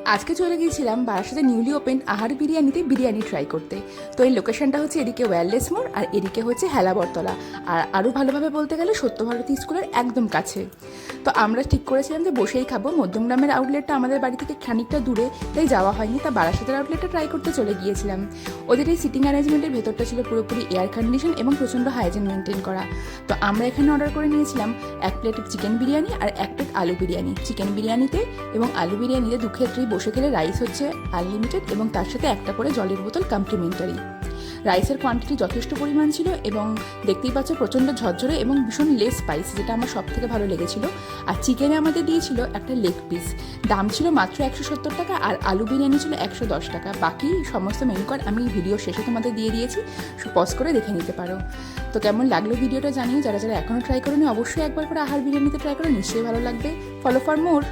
আজকে চলে গিয়েছিলাম বারাসাতে নিউলি ওপেন আহার বিরিয়ানিতে বিরিয়ানি ট্রাই করতে। তো এই লোকেশনটা হচ্ছে এদিকে ওয়্যারলেস মোড় আর এদিকে হচ্ছে হেলাবরতলা, আর আরও ভালোভাবে বলতে গেলে সত্যভারতী স্কুলের একদম কাছে। তো আমরা ঠিক করেছিলাম যে বসেই খাবো। মধ্যমগ্রামের আউটলেটটা আমাদের বাড়ি থেকে খানিকটা দূরে, তাই যাওয়া হয়নি। তা বারাসাতের আউটলেটটা ট্রাই করতে চলে গিয়েছিলাম। ওদের এই সিটিং অ্যারেঞ্জমেন্টের ভেতরটা ছিল পুরোপুরি এয়ার কন্ডিশন এবং প্রচণ্ড হাইজিন মেনটেন করা। তো আমরা এখানে অর্ডার করে নিয়েছিলাম 1 প্লেট চিকেন বিরিয়ানি আর 1 প্লেট আলু বিরিয়ানি। চিকেন বিরিয়ানিতে এবং আলু বিরিয়ানিতে দুক্ষেত্রেই বসে গেলে রাইস হচ্ছে আনলিমিটেড এবং তার সাথে একটা করে জলের বোতল কমপ্লিমেন্টারি। রাইসের কোয়ান্টিটি যথেষ্ট পরিমাণ ছিল এবং দেখতেই পাচ্ছ প্রচণ্ড ঝরঝরে এবং ভীষণ লেস স্পাইস, যেটা আমার সব থেকে ভালো লেগেছিল। আর চিকেনে আমাদের দিয়েছিল একটা লেগ পিস, দাম ছিল মাত্র 170 টাকা, আর আলু বিরিয়ানি ছিল 110 টাকা। বাকি সমস্ত মেনু কার্ড আমি ভিডিও শেষে তোমাদের দিয়ে দিয়েছি, পজ করে দেখে নিতে পারো। তো কেমন লাগলো ভিডিওটা জানিও। যারা যারা এখনও ট্রাই করেনি অবশ্যই একবার করে আহার বিরিয়ানিতে ট্রাই করো, নিশ্চয়ই ভালো লাগবে। Follow for more.